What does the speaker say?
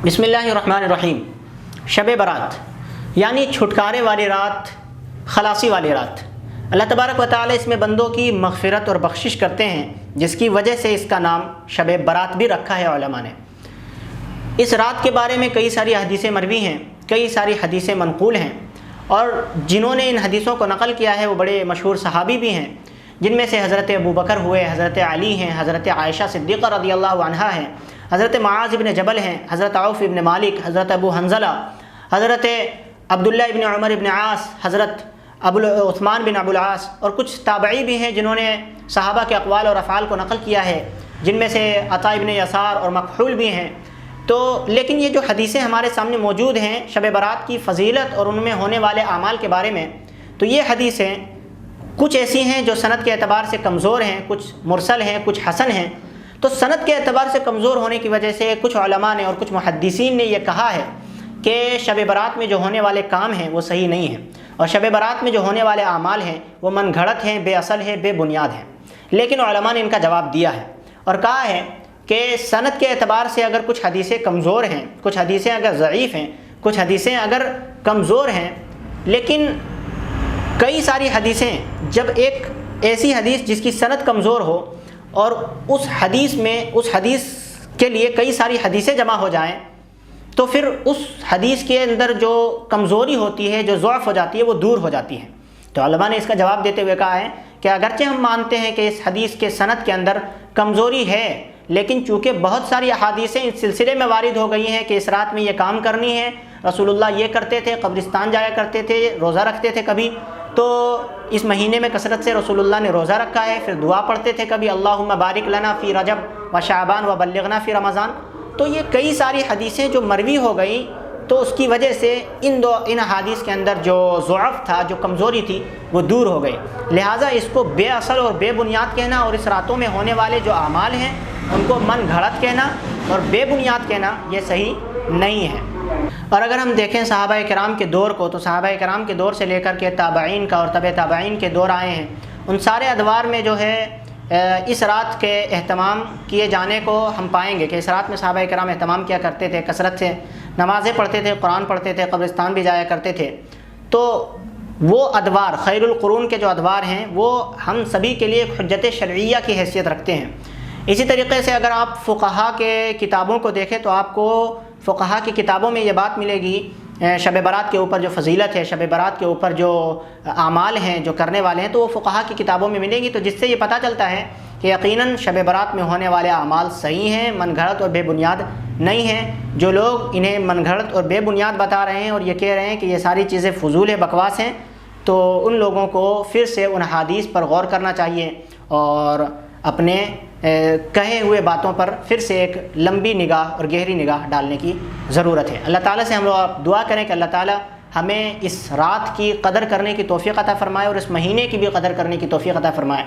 بسم اللہ الرحمن الرحیم۔ شب برات یعنی چھٹکارے والی رات، خلاصی والی رات۔ اللہ تبارک و تعالی اس میں بندوں کی مغفرت اور بخشش کرتے ہیں، جس کی وجہ سے اس کا نام شب برات بھی رکھا ہے علماء نے۔ اس رات کے بارے میں کئی ساری حدیثیں مروی ہیں، کئی ساری حدیثیں منقول ہیں، اور جنہوں نے ان حدیثوں کو نقل کیا ہے وہ بڑے مشہور صحابی بھی ہیں، جن میں سے حضرت ابو بکر ہوئے، حضرت علی ہیں، حضرت عائشہ صدیقہ رضی اللہ عنہا ہیں، حضرت معاذ بن جبل ہیں، حضرت عوف بن مالک، حضرت ابو حنظلہ، حضرت عبداللہ بن عمر بن عاص، حضرت عثمان بن ابو العاص، اور کچھ تابعی بھی ہیں جنہوں نے صحابہ کے اقوال اور افعال کو نقل کیا ہے، جن میں سے عطاء بن یسار اور مکحول بھی ہیں۔ تو لیکن یہ جو حدیثیں ہمارے سامنے موجود ہیں شب برات کی فضیلت اور ان میں ہونے والے اعمال کے بارے میں، تو یہ حدیثیں کچھ ایسی ہیں جو سند کے اعتبار سے کمزور ہیں، کچھ مرسل ہیں، کچھ حسن ہیں۔ تو سند کے اعتبار سے کمزور ہونے کی وجہ سے کچھ علماء نے اور کچھ محدثین نے یہ کہا ہے کہ شب برات میں جو ہونے والے کام ہیں وہ صحیح نہیں ہیں، اور شب برات میں جو ہونے والے اعمال ہیں وہ من گھڑت ہیں، بے اصل ہیں، بے بنیاد ہیں۔ لیکن علماء نے ان کا جواب دیا ہے اور کہا ہے کہ سند کے اعتبار سے اگر کچھ حدیثیں کمزور ہیں، کچھ حدیثیں اگر ضعیف ہیں، کچھ حدیثیں اگر کمزور ہیں، لیکن کئی ساری حدیثیں، جب ایک ایسی حدیث جس کی سند کمزور ہو اور اس حدیث کے لیے کئی ساری حدیثیں جمع ہو جائیں، تو پھر اس حدیث کے اندر جو کمزوری ہوتی ہے، جو ضعف ہو جاتی ہے، وہ دور ہو جاتی ہے۔ تو علماء نے اس کا جواب دیتے ہوئے کہا ہے کہ اگرچہ ہم مانتے ہیں کہ اس حدیث کے سند کے اندر کمزوری ہے، لیکن چونکہ بہت ساری احادیثیں اس سلسلے میں وارد ہو گئی ہیں کہ اس رات میں یہ کام کرنی ہے، رسول اللہ یہ کرتے تھے، قبرستان جایا کرتے تھے، روزہ رکھتے تھے کبھی، تو اس مہینے میں کثرت سے رسول اللہ نے روزہ رکھا ہے، پھر دعا پڑھتے تھے کبھی اللہم بارک لنا فی رجب و شعبان و بلغنا فی رمضان۔ تو یہ کئی ساری حدیثیں جو مروی ہو گئیں، تو اس کی وجہ سے ان احادیث کے اندر جو ضعف تھا، جو کمزوری تھی، وہ دور ہو گئی۔ لہٰذا اس کو بے اصل اور بے بنیاد کہنا، اور اس راتوں میں ہونے والے جو اعمال ہیں ان کو من گھڑت کہنا اور بے بنیاد کہنا، یہ صحیح نہیں ہے۔ اور اگر ہم دیکھیں صحابہ کرام کے دور کو، تو صحابہ کرام کے دور سے لے کر کے تابعین کا اور تبع تابعین کے دور آئے ہیں، ان سارے ادوار میں جو ہے اس رات کے اہتمام کیے جانے کو ہم پائیں گے کہ اس رات میں صحابہ کرام اہتمام کیا کرتے تھے، کثرت سے نمازیں پڑھتے تھے، قرآن پڑھتے تھے، قبرستان بھی جایا کرتے تھے۔ تو وہ ادوار، خیر القرون کے جو ادوار ہیں، وہ ہم سبھی کے لیے ایک حجت شرعیہ کی حیثیت رکھتے ہیں۔ اسی طریقے سے اگر آپ فقہا کے کتابوں کو دیکھیں تو آپ کو فقہا کی کتابوں میں یہ بات ملے گی، شب برات کے اوپر جو فضیلت ہے، شب برات کے اوپر جو اعمال ہیں جو کرنے والے ہیں، تو وہ فقہا کی کتابوں میں ملیں گی، تو جس سے یہ پتہ چلتا ہے کہ یقیناً شب برات میں ہونے والے اعمال صحیح ہیں، من گھڑت اور بے بنیاد نہیں ہیں۔ جو لوگ انہیں من گھڑت اور بے بنیاد بتا رہے ہیں اور یہ کہہ رہے ہیں کہ یہ ساری چیزیں فضول ہے، بکواس ہیں، تو ان لوگوں کو پھر سے ان حدیث پر غور کرنا چاہیے اور اپنے کہے ہوئے باتوں پر پھر سے ایک لمبی نگاہ اور گہری نگاہ ڈالنے کی ضرورت ہے۔ اللہ تعالیٰ سے ہم لوگ دعا کریں کہ اللہ تعالیٰ ہمیں اس رات کی قدر کرنے کی توفیق عطا فرمائے اور اس مہینے کی بھی قدر کرنے کی توفیق عطا فرمائے۔